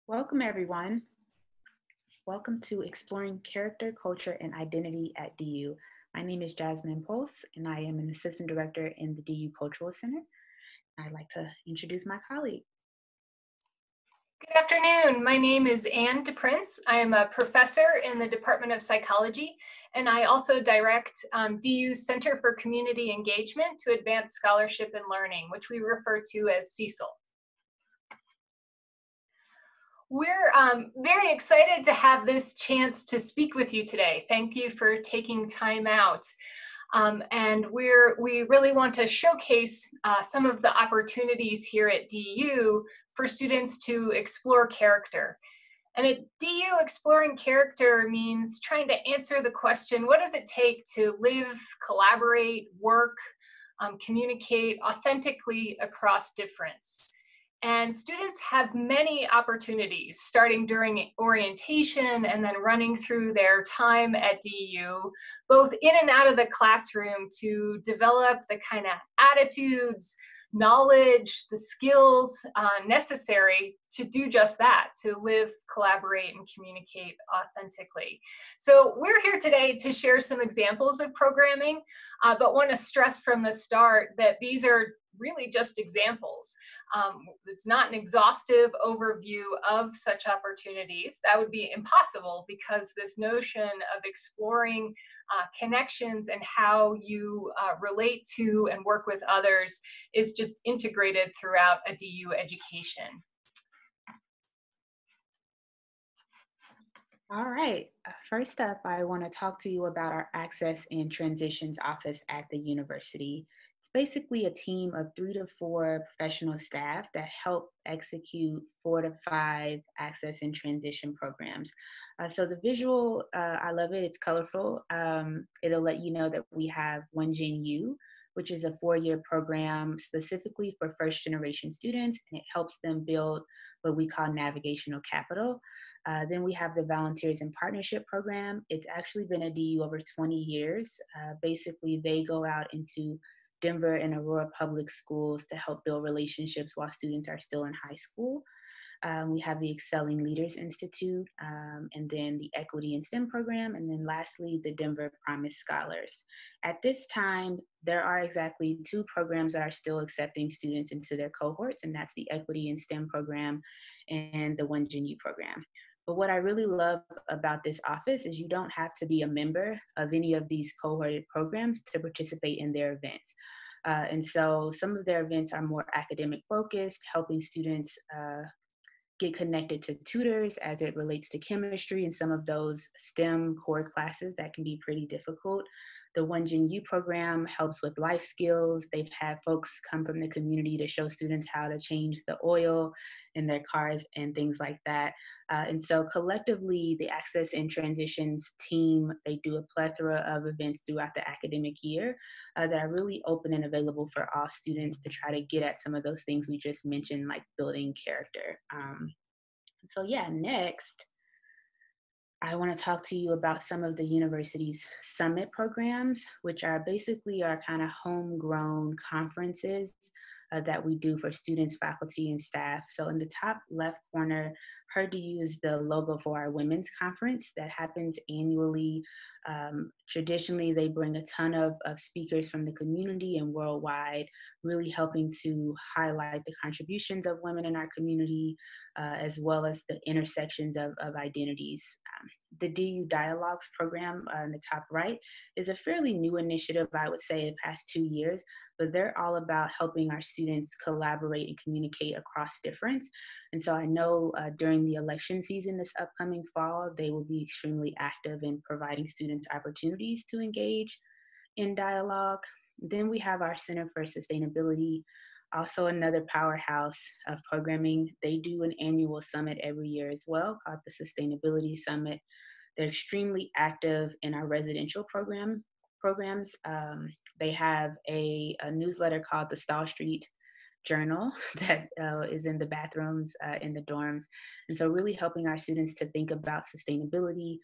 Welcome, everyone. Welcome to Exploring Character, Culture, and Identity at DU. My name is Jasmine Pulce, and I am an Assistant Director in the DU Cultural Center. I'd like to introduce my colleague. Good afternoon. My name is DePrince. I am a professor in the Department of Psychology, and I also direct DU's Center for Community Engagement to Advance Scholarship and Learning, which we refer to as CECL. We're very excited to have this chance to speak with you today. Thank you for taking time out. And we really want to showcase some of the opportunities here at DU for students to explore character. And at DU, exploring character means trying to answer the question, what does it take to live, collaborate, work, communicate authentically across difference? And students have many opportunities, starting during orientation and then running through their time at DU, both in and out of the classroom, to develop the kind of attitudes, knowledge, the skills necessary to do just that, to live, collaborate, and communicate authentically. So we're here today to share some examples of programming, but want to stress from the start that these are really just examples. It's not an exhaustive overview of such opportunities. That would be impossible, because this notion of exploring connections and how you relate to and work with others is just integrated throughout a DU education. All right. First up, I want to talk to you about our Access and Transitions Office at the university. It's basically a team of 3 to 4 professional staff that help execute 4 to 5 access and transition programs. So the visual, I love it. It's colorful. It'll let you know that we have One Gen U, which is a 4-year program specifically for first-generation students, and it helps them build what we call navigational capital. Then we have the Volunteers in Partnership program. It's actually been at DU over 20 years. Basically, they go out into Denver and Aurora public schools to help build relationships while students are still in high school. We have the Excelling Leaders Institute, and then the Equity in STEM program, and then lastly, the Denver Promise Scholars. At this time, there are exactly 2 programs that are still accepting students into their cohorts, and that's the Equity in STEM program and the One Gen U program. But what I really love about this office is you don't have to be a member of any of these cohorted programs to participate in their events. And so some of their events are more academic focused, helping students get connected to tutors as it relates to chemistry and some of those STEM core classes that can be pretty difficult. The One Gen U program helps with life skills. They've had folks come from the community to show students how to change the oil in their cars and things like that. And so collectively, the Access and Transitions team, they do a plethora of events throughout the academic year that are really open and available for all students to try to get at some of those things we just mentioned, like building character. So yeah, next, I want to talk to you about some of the university's summit programs, which are basically our kind of homegrown conferences that we do for students, faculty, and staff. So in the top left corner, heard to use the logo for our women's conference that happens annually. Traditionally, they bring a ton of speakers from the community and worldwide, really helping to highlight the contributions of women in our community, as well as the intersections of identities. The DU Dialogues program in the top right is a fairly new initiative, I would say, the past 2 years, but they're all about helping our students collaborate and communicate across difference. And so I know during the election season this upcoming fall, they will be extremely active in providing students opportunities to engage in dialogue. Then we have our Center for Sustainability, also another powerhouse of programming. They do an annual summit every year as well, called the Sustainability Summit. They're extremely active in our residential programs. They have a newsletter called the Stall Street Journal that is in the bathrooms in the dorms. And so really helping our students to think about sustainability,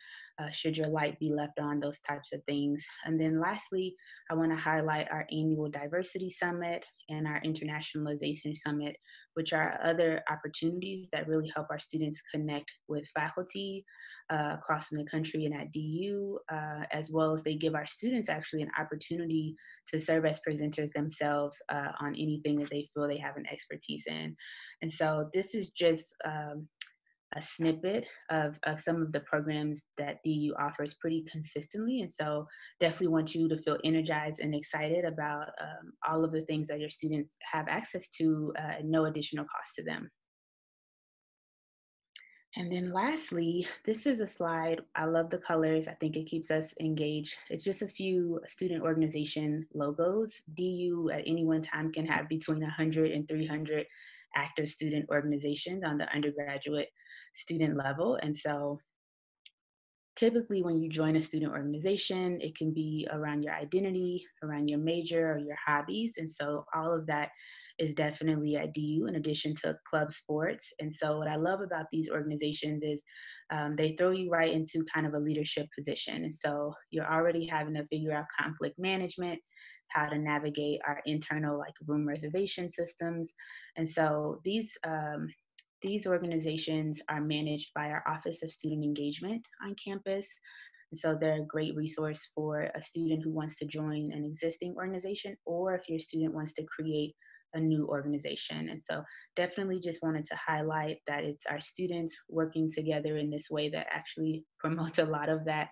should your light be left on, those types of things. And then lastly, I want to highlight our annual diversity summit and our internationalization summit, which are other opportunities that really help our students connect with faculty across the country and at DU, as well as they give our students actually an opportunity to serve as presenters themselves on anything that they feel they have an expertise in. And so this is just a snippet of some of the programs that DU offers pretty consistently. And so definitely want you to feel energized and excited about all of the things that your students have access to at no additional cost to them. And then lastly, this is a slide. I love the colors. I think it keeps us engaged. It's just a few student organization logos. DU at any one time can have between 100 and 300 active student organizations on the undergraduate student level. And so typically when you join a student organization, it can be around your identity, around your major or your hobbies. And so all of that is definitely at DU in addition to club sports. And so what I love about these organizations is they throw you right into kind of a leadership position. And so you're already having to figure out conflict management, how to navigate our internal like room reservation systems. And so these organizations are managed by our Office of Student Engagement on campus. And so they're a great resource for a student who wants to join an existing organization, or if your student wants to create a new organization. And so definitely just wanted to highlight that it's our students working together in this way that actually promotes a lot of that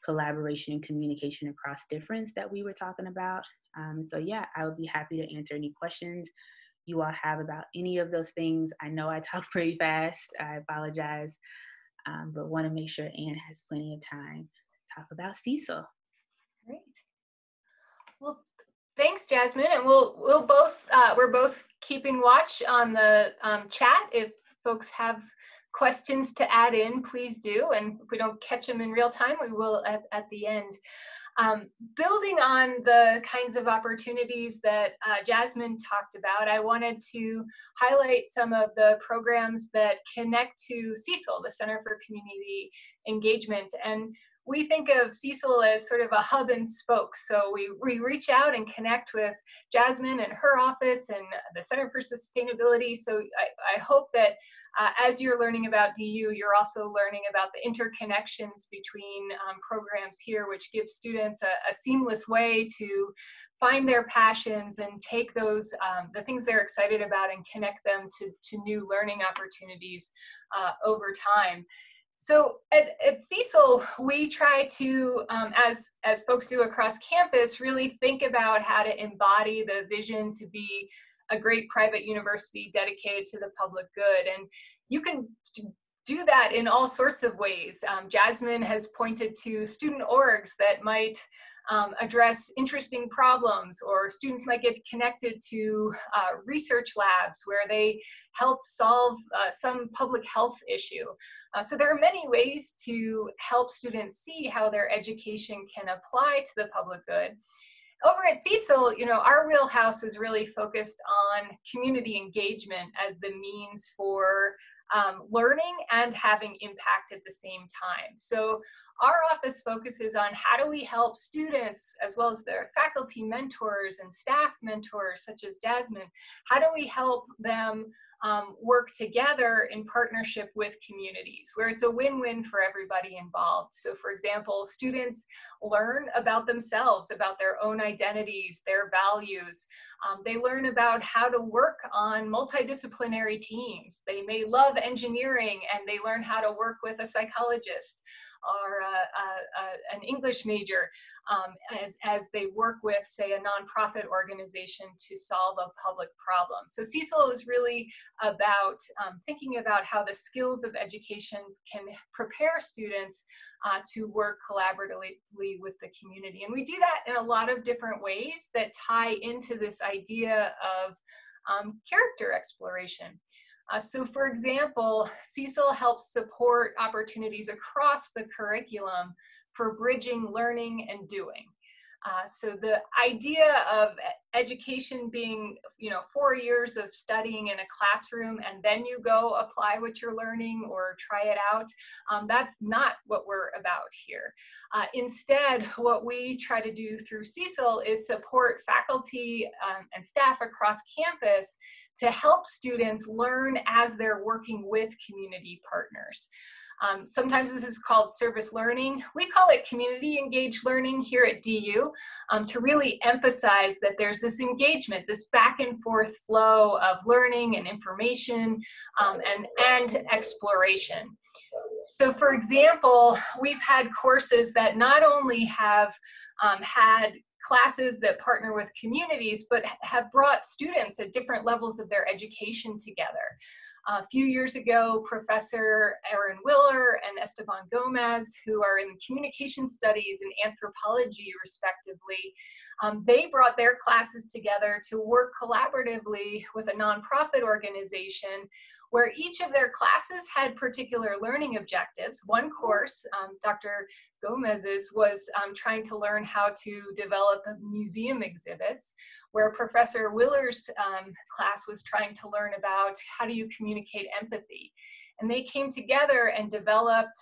collaboration and communication across difference that we were talking about. So yeah, I would be happy to answer any questions you all have about any of those things. I know I talk pretty fast. I apologize, but want to make sure Anne has plenty of time to talk about Cecil. Great. Well, thanks, Jasmine. And we're both keeping watch on the chat. If folks have questions to add in, please do. And if we don't catch them in real time, we will at the end. Building on the kinds of opportunities that Jasmine talked about, I wanted to highlight some of the programs that connect to CECL, the Center for Community Engagement. And we think of CECL as sort of a hub and spoke. So we reach out and connect with Jasmine and her office and the Center for Sustainability. So I hope that as you're learning about DU, you're also learning about the interconnections between programs here, which gives students a seamless way to find their passions and take those, the things they're excited about, and connect them to new learning opportunities over time. So at CECL, we try to, as folks do across campus, really think about how to embody the vision to be a great private university dedicated to the public good. And you can do that in all sorts of ways. Jasmine has pointed to student orgs that might address interesting problems, or students might get connected to research labs where they help solve some public health issue. So there are many ways to help students see how their education can apply to the public good. Over at CECL, our wheelhouse is really focused on community engagement as the means for learning and having impact at the same time. So our office focuses on how do we help students, as well as their faculty mentors and staff mentors, such as Jasmine, how do we help them work together in partnership with communities, where it's a win-win for everybody involved. So for example, students learn about themselves, about their own identities, their values. They learn about how to work on multidisciplinary teams. They may love engineering and they learn how to work with a psychologist or an English major as they work with, say, a nonprofit organization to solve a public problem. So CECL is really about thinking about how the skills of education can prepare students to work collaboratively with the community. And we do that in a lot of different ways that tie into this idea of character exploration. So for example, CECL helps support opportunities across the curriculum for bridging learning and doing. So the idea of education being, 4 years of studying in a classroom and then you go apply what you're learning or try it out, that's not what we're about here. Instead, what we try to do through CECL is support faculty and staff across campus to help students learn as they're working with community partners. Sometimes this is called service learning. We call it community engaged learning here at DU to really emphasize that there's this engagement, this back and forth flow of learning and information and exploration. So for example, we've had courses that not only have had classes that partner with communities, but have brought students at different levels of their education together. A few years ago, Professor Erin Willer and Esteban Gomez, who are in communication studies and anthropology respectively, they brought their classes together to work collaboratively with a nonprofit organization where each of their classes had particular learning objectives. One course, Dr. Gomez's, was trying to learn how to develop museum exhibits, where Professor Willer's class was trying to learn about how do you communicate empathy. And they came together and developed,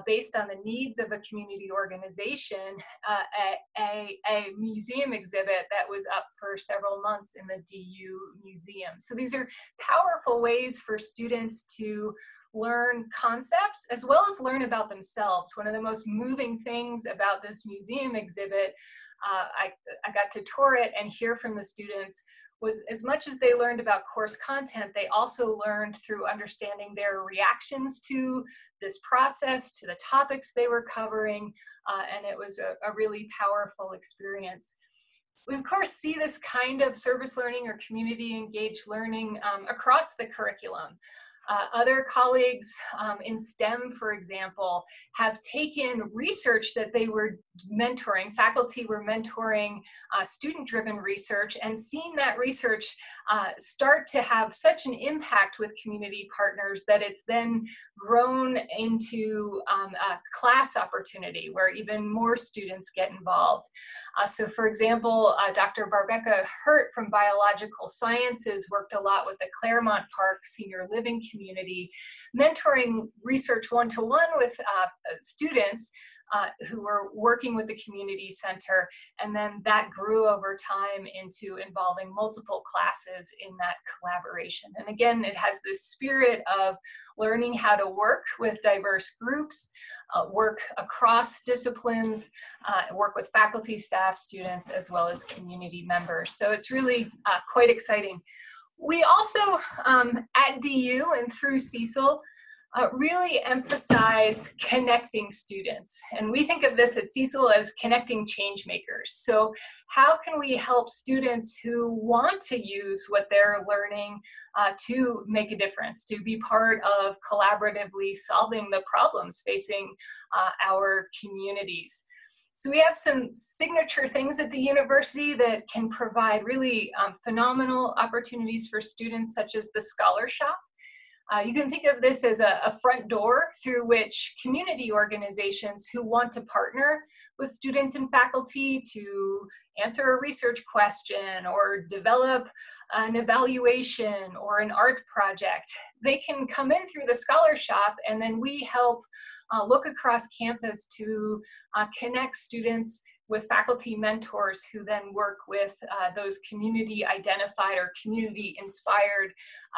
based on the needs of a community organization, a museum exhibit that was up for several months in the DU Museum. So these are powerful ways for students to learn concepts as well as learn about themselves. One of the most moving things about this museum exhibit, I got to tour it and hear from the students, was as much as they learned about course content, they also learned through understanding their reactions to this process, to the topics they were covering, and it was a really powerful experience. We, of course, see this kind of service learning or community engaged learning across the curriculum. Other colleagues in STEM, for example, have taken research that they were mentoring, faculty were mentoring student-driven research, and seen that research start to have such an impact with community partners that it's then grown into a class opportunity where even more students get involved. So for example, Dr. Barbecca Hurt from Biological Sciences worked a lot with the Claremont Park Senior Living community, mentoring research one-to-one with students who were working with the community center, and then that grew over time into involving multiple classes in that collaboration. And again, it has this spirit of learning how to work with diverse groups, work across disciplines, work with faculty, staff, students, as well as community members. So it's really quite exciting. We also, at DU and through CECL, really emphasize connecting students. And we think of this at CECL as connecting change makers. So how can we help students who want to use what they're learning to make a difference, to be part of collaboratively solving the problems facing our communities? So we have some signature things at the university that can provide really phenomenal opportunities for students, such as the Scholar Shop. You can think of this as a front door through which community organizations who want to partner with students and faculty to answer a research question or develop an evaluation or an art project, they can come in through the Scholar Shop, and then we help look across campus to connect students with faculty mentors who then work with those community identified or community inspired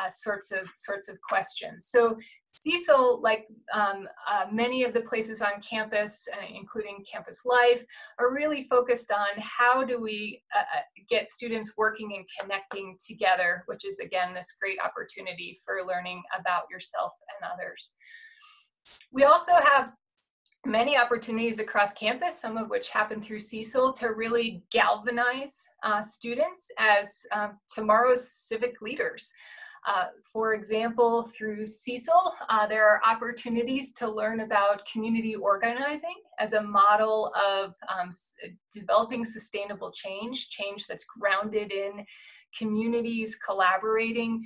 sorts of questions. So CECL, like many of the places on campus, including Campus Life, are really focused on how do we get students working and connecting together, which is again this great opportunity for learning about yourself and others. We also have many opportunities across campus, some of which happen through CECL, to really galvanize students as tomorrow's civic leaders. For example, through CECL, there are opportunities to learn about community organizing as a model of developing sustainable change that's grounded in communities collaborating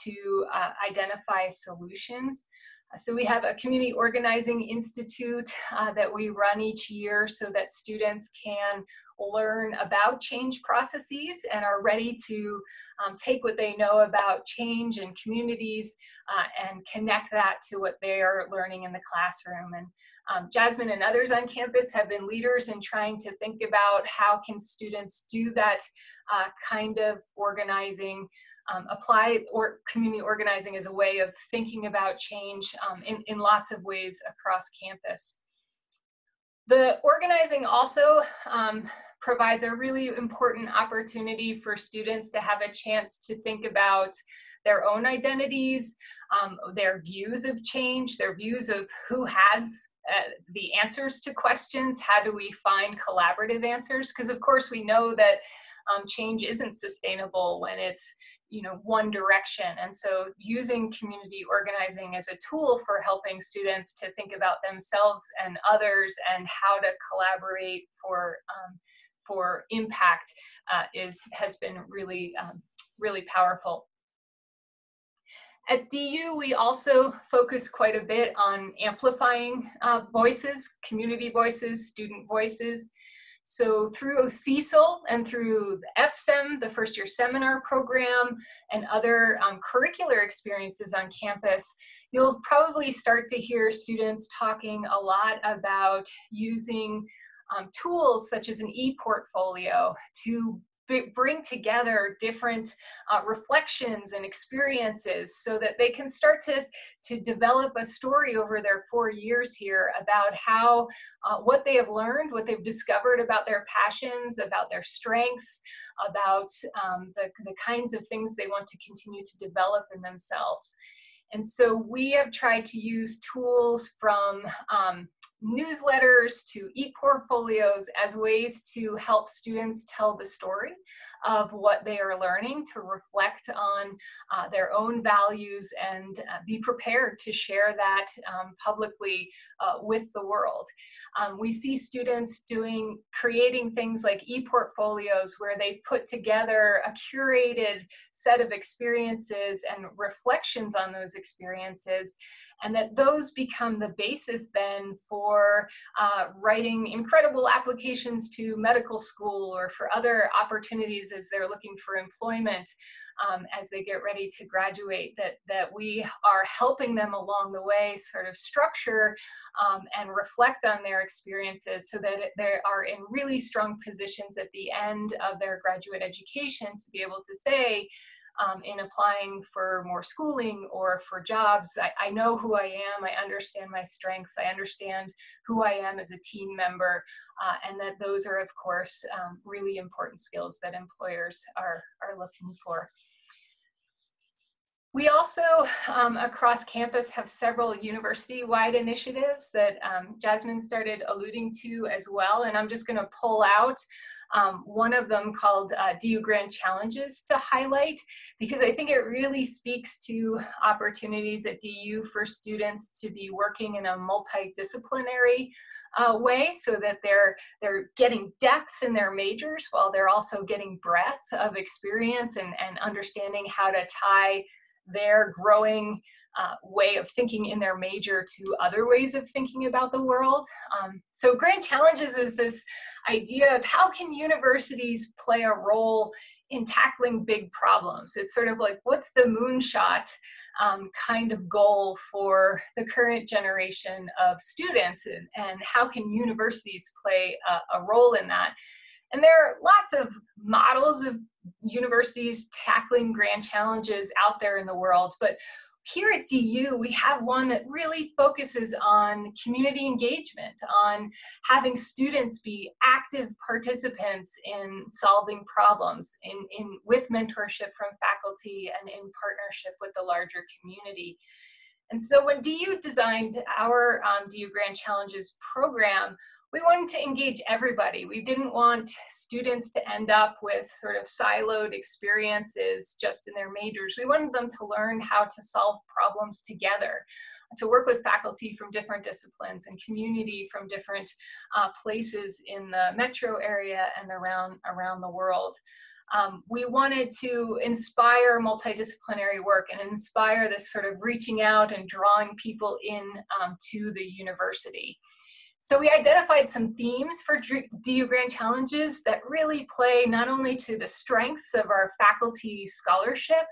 to identify solutions. So we have a community organizing institute that we run each year so that students can learn about change processes and are ready to take what they know about change in communities and connect that to what they are learning in the classroom. And Jasmine and others on campus have been leaders in trying to think about how can students do that kind of organizing, apply community organizing as a way of thinking about change in lots of ways across campus. The organizing also provides a really important opportunity for students to have a chance to think about their own identities, their views of change, their views of who has the answers to questions. How do we find collaborative answers? Because of course we know that change isn't sustainable when it's one direction. And so using community organizing as a tool for helping students to think about themselves and others and how to collaborate for impact has been really, really powerful. At DU, we also focus quite a bit on amplifying voices, community voices, student voices. So through CECL and through the FSEM, the first year seminar program, and other curricular experiences on campus, you'll probably start to hear students talking a lot about using tools such as an e-portfolio to bring together different reflections and experiences so that they can start to develop a story over their 4 years here about how what they have learned, what they've discovered about their passions, about their strengths, about the kinds of things they want to continue to develop in themselves. And so we have tried to use tools from newsletters to e-portfolios as ways to help students tell the story of what they are learning, to reflect on their own values and be prepared to share that publicly with the world. We see students creating things like e-portfolios where they put together a curated set of experiences and reflections on those experiences, and that those become the basis then for writing incredible applications to medical school or for other opportunities as they're looking for employment as they get ready to graduate, that we are helping them along the way sort of structure and reflect on their experiences so that they are in really strong positions at the end of their graduate education to be able to say, in applying for more schooling or for jobs, I know who I am, I understand my strengths, I understand who I am as a team member, and that those are, of course, really important skills that employers are looking for. We also, across campus, have several university-wide initiatives that Jasmine started alluding to as well, and I'm just going to pull out one of them called DU Grand Challenges to highlight, because I think it really speaks to opportunities at DU for students to be working in a multidisciplinary way, so that they're getting depth in their majors while they're also getting breadth of experience and understanding how to tie their growing way of thinking in their major to other ways of thinking about the world. So Grand Challenges is this idea of how can universities play a role in tackling big problems. It's sort of like, what's the moonshot kind of goal for the current generation of students, and how can universities play a role in that? And there are lots of models of universities tackling grand challenges out there in the world, but here at DU, we have one that really focuses on community engagement, on having students be active participants in solving problems, with mentorship from faculty and in partnership with the larger community. And so when DU designed our DU Grand Challenges program, we wanted to engage everybody. We didn't want students to end up with sort of siloed experiences just in their majors. We wanted them to learn how to solve problems together, to work with faculty from different disciplines and community from different places in the metro area and around the world. We wanted to inspire multidisciplinary work and inspire this sort of reaching out and drawing people in to the university. So we identified some themes for DU Grand Challenges that really play not only to the strengths of our faculty scholarship,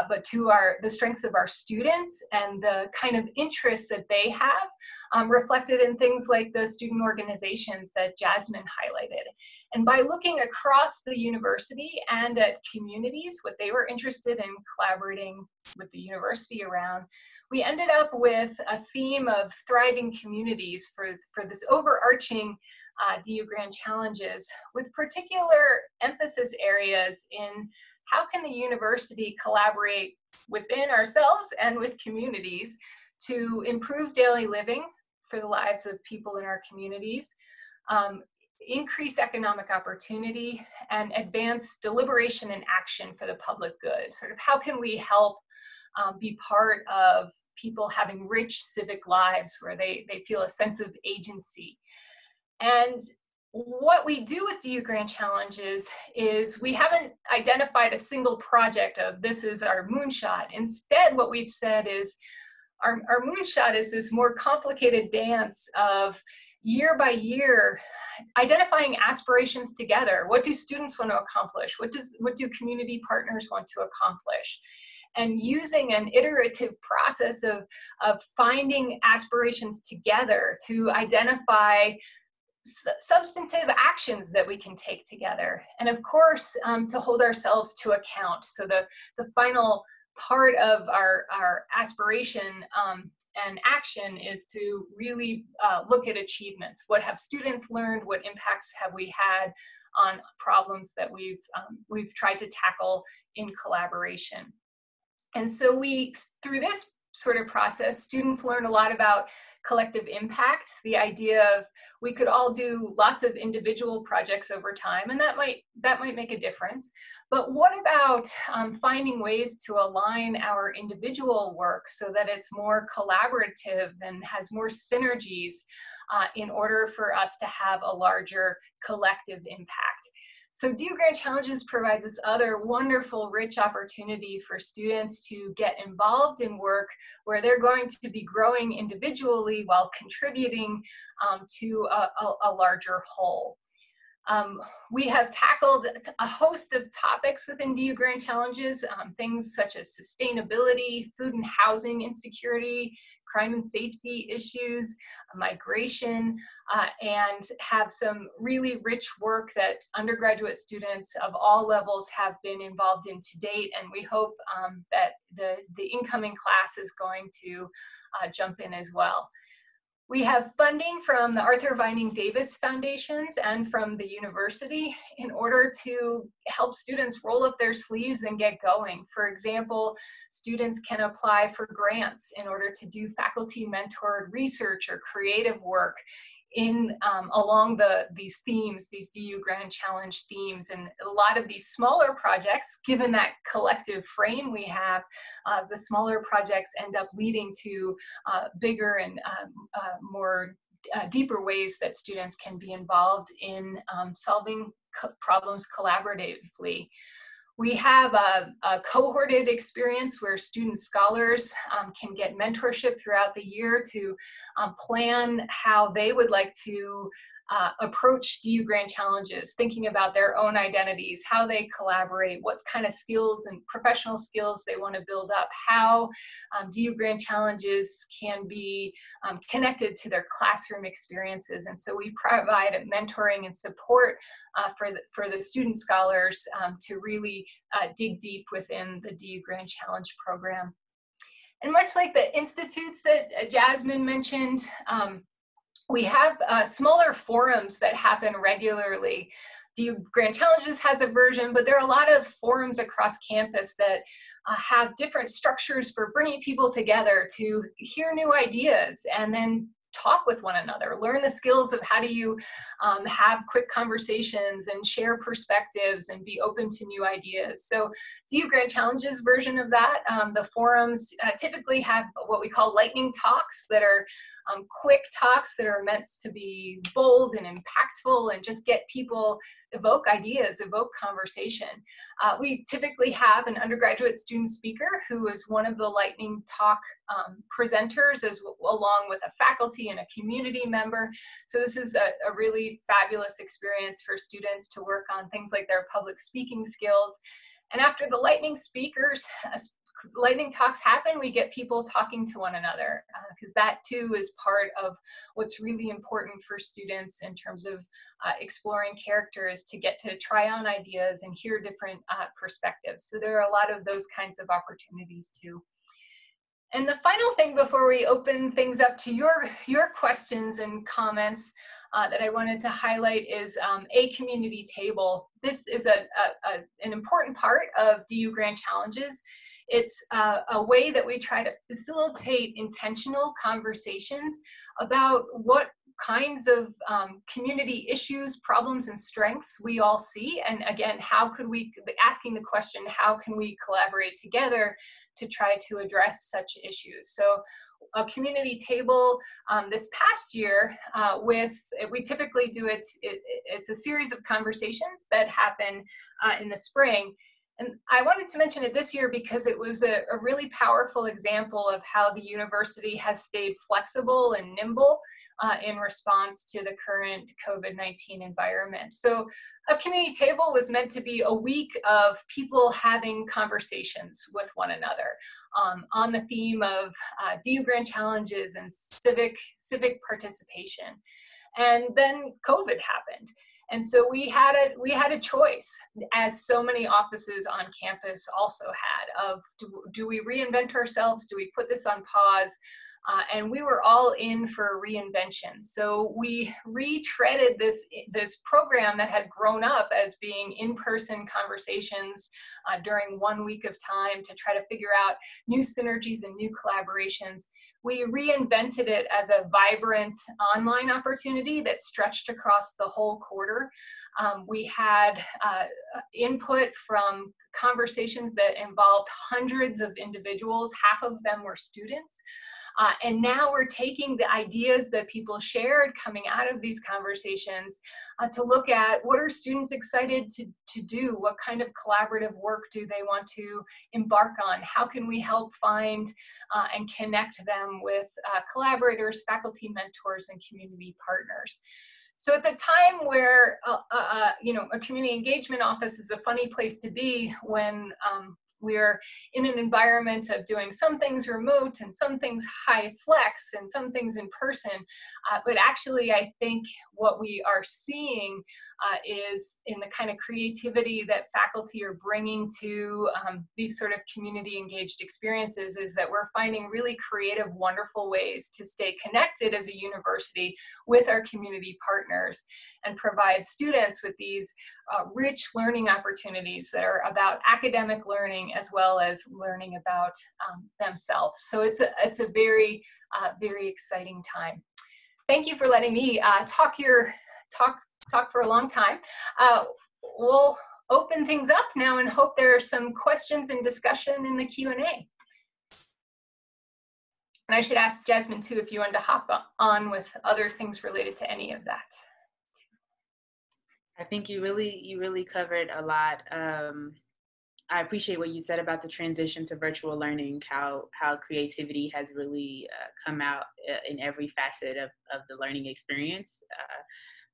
but to the strengths of our students and the kind of interests that they have, reflected in things like the student organizations that Jasmine highlighted. And by looking across the university and at communities, what they were interested in collaborating with the university around, we ended up with a theme of thriving communities for this overarching DU Grand Challenges, with particular emphasis areas in how can the university collaborate within ourselves and with communities to improve daily living for the lives of people in our communities, increase economic opportunity, and advance deliberation and action for the public good. Sort of how can we help be part of people having rich civic lives where they feel a sense of agency. And what we do with DU Grand Challenges is we haven't identified a single project of this is our moonshot. Instead, what we've said is our moonshot is this more complicated dance of year by year, identifying aspirations together. What do students want to accomplish? What do community partners want to accomplish? And using an iterative process of finding aspirations together to identify substantive actions that we can take together. And of course, to hold ourselves to account. So the final part of our aspiration and action is to really look at achievements. What have students learned? What impacts have we had on problems that we've tried to tackle in collaboration? And so through this sort of process, students learn a lot about collective impact, the idea of we could all do lots of individual projects over time, and that might make a difference. But what about finding ways to align our individual work so that it's more collaborative and has more synergies in order for us to have a larger collective impact? So DU Grand Challenges provides this other wonderful, rich opportunity for students to get involved in work where they're going to be growing individually while contributing to a larger whole. We have tackled a host of topics within DU Grand Challenges, things such as sustainability, food and housing insecurity, crime and safety issues, migration, and have some really rich work that undergraduate students of all levels have been involved in to date. And we hope that the incoming class is going to jump in as well. We have funding from the Arthur Vining Davis Foundations and from the university in order to help students roll up their sleeves and get going. For example, students can apply for grants in order to do faculty mentored research or creative work along these themes, these DU Grand Challenge themes. And a lot of these smaller projects, given that collective frame we have, the smaller projects end up leading to bigger and more deeper ways that students can be involved in solving problems collaboratively. We have a cohorted experience where student scholars can get mentorship throughout the year to plan how they would like to approach DU Grand Challenges, thinking about their own identities, how they collaborate, what kind of skills and professional skills they want to build up, how DU Grand Challenges can be connected to their classroom experiences. And so we provide mentoring and support for the student scholars to really dig deep within the DU Grand Challenge program. And much like the institutes that Jasmine mentioned, we have smaller forums that happen regularly. DU Grand Challenges has a version, but there are a lot of forums across campus that have different structures for bringing people together to hear new ideas and then talk with one another, learn the skills of how do you have quick conversations and share perspectives and be open to new ideas. So DU Grand Challenges version of that, the forums typically have what we call lightning talks that are quick talks that are meant to be bold and impactful and just get people evoke ideas, evoke conversation. We typically have an undergraduate student speaker who is one of the lightning talk presenters, along with a faculty and a community member. So this is a really fabulous experience for students to work on things like their public speaking skills. And after the lightning talks happen, we get people talking to one another, because that too is part of what's really important for students in terms of exploring characters, to get to try on ideas and hear different perspectives. So there are a lot of those kinds of opportunities too. And the final thing before we open things up to your questions and comments that I wanted to highlight is a community table. This is an important part of DU Grand Challenges. It's a way that we try to facilitate intentional conversations about what kinds of community issues, problems, and strengths we all see. And again, asking the question, how can we collaborate together to try to address such issues? So a community table this past year, we typically do it's a series of conversations that happen in the spring. And I wanted to mention it this year because it was a really powerful example of how the university has stayed flexible and nimble in response to the current COVID-19 environment. So a community table was meant to be a week of people having conversations with one another on the theme of DU Grand Challenges and civic participation. And then COVID happened. And so we had a choice, as so many offices on campus also had, of do we reinvent ourselves? Do we put this on pause? And we were all in for reinvention. So we retreaded this program that had grown up as being in-person conversations during 1 week of time to try to figure out new synergies and new collaborations. We reinvented it as a vibrant online opportunity that stretched across the whole quarter. We had input from conversations that involved hundreds of individuals. Half of them were students. And now we're taking the ideas that people shared coming out of these conversations to look at what are students excited to do? What kind of collaborative work do they want to embark on? How can we help find and connect them with collaborators, faculty mentors, and community partners? So it's a time where a community engagement office is a funny place to be when we're in an environment of doing some things remote and some things high flex and some things in person. But actually, I think what we are seeing is in the kind of creativity that faculty are bringing to these sort of community engaged experiences, is that we're finding really creative, wonderful ways to stay connected as a university with our community partners and provide students with these rich learning opportunities that are about academic learning as well as learning about themselves. So it's a very, very exciting time. Thank you for letting me talk for a long time. We'll open things up now and hope there are some questions and discussion in the Q&A. And I should ask Jasmine too if you wanted to hop on with other things related to any of that. I think you really covered a lot. I appreciate what you said about the transition to virtual learning, how creativity has really come out in every facet of the learning experience.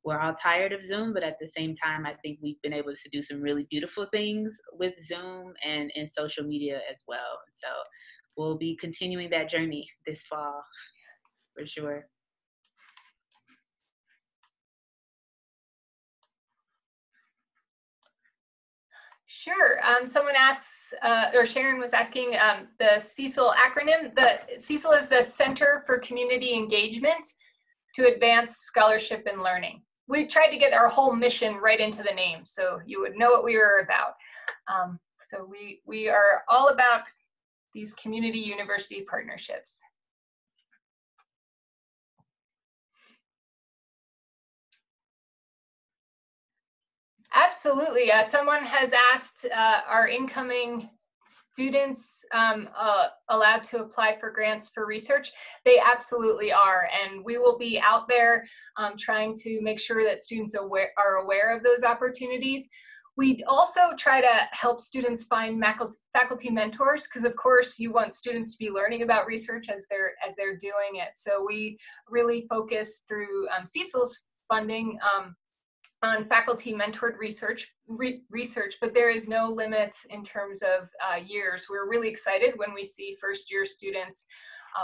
We're all tired of Zoom, but at the same time, I think we've been able to do some really beautiful things with Zoom and in social media as well. So we'll be continuing that journey this fall, for sure. Sure. Someone asks, or Sharon was asking, the CECL acronym. The CECL is the Center for Community Engagement to Advance Scholarship and Learning. We tried to get our whole mission right into the name, so you would know what we were about. So we are all about these community university partnerships. Absolutely. Someone has asked our incoming students allowed to apply for grants for research? They absolutely are, and we will be out there trying to make sure that students are aware of those opportunities. We also try to help students find faculty mentors, because of course you want students to be learning about research as they're doing it. So we really focus through Cecil's funding on faculty mentored research, but there is no limit in terms of years. We're really excited when we see first year students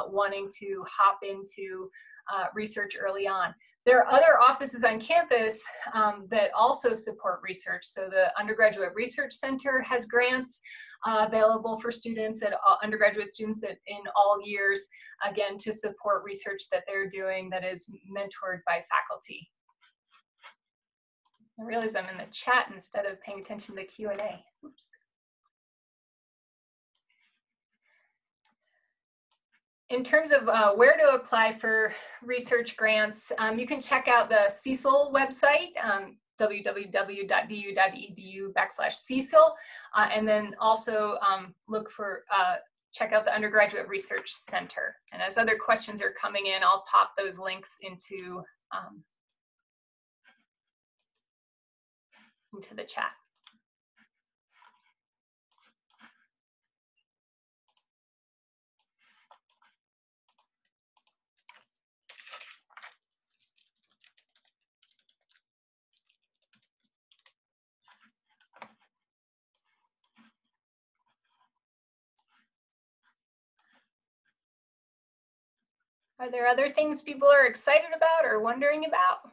wanting to hop into research early on. There are other offices on campus that also support research. So the Undergraduate Research Center has grants available for students, undergraduate students in all years, again, to support research that they're doing that is mentored by faculty. I realize I'm in the chat instead of paying attention to the Q&A. Oops. In terms of where to apply for research grants, you can check out the Cecil website, www.du.edu/Cecil, and then also check out the Undergraduate Research Center. And as other questions are coming in, I'll pop those links into the chat. Are there other things people are excited about or wondering about?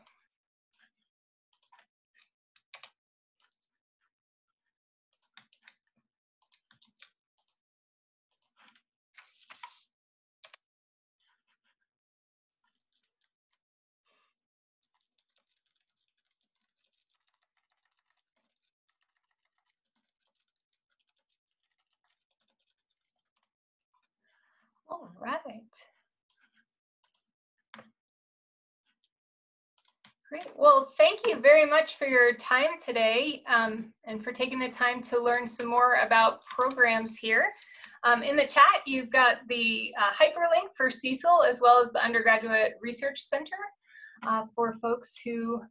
All right. Great. Well, thank you very much for your time today and for taking the time to learn some more about programs here. In the chat, you've got the hyperlink for Cecil as well as the Undergraduate Research Center for folks who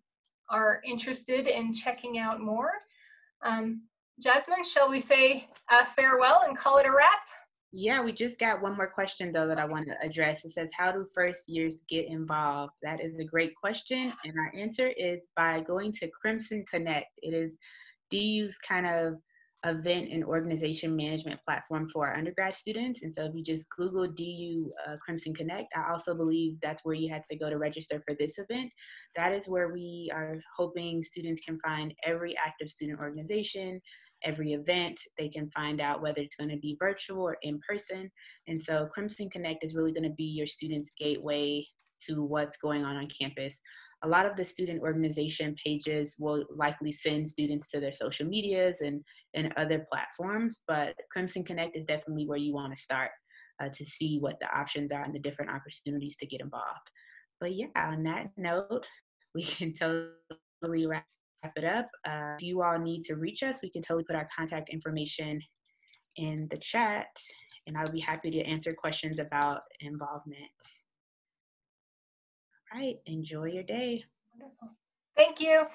are interested in checking out more. Jasmine, shall we say farewell and call it a wrap? Yeah, we just got one more question though that I want to address. It says, how do first years get involved? That is a great question. And our answer is by going to Crimson Connect. It is DU's kind of event and organization management platform for our undergrad students. And so if you just Google DU Crimson Connect, I also believe that's where you have to go to register for this event. That is where we are hoping students can find every active student organization, every event. They can find out whether it's going to be virtual or in person. And so Crimson Connect is really going to be your students' gateway to what's going on campus. A lot of the student organization pages will likely send students to their social medias and other platforms, but Crimson Connect is definitely where you want to start to see what the options are and the different opportunities to get involved. But yeah, on that note, we can totally wrap it up. If you all need to reach us, we can totally put our contact information in the chat, and I'll be happy to answer questions about involvement. All right, enjoy your day. Wonderful. Thank you.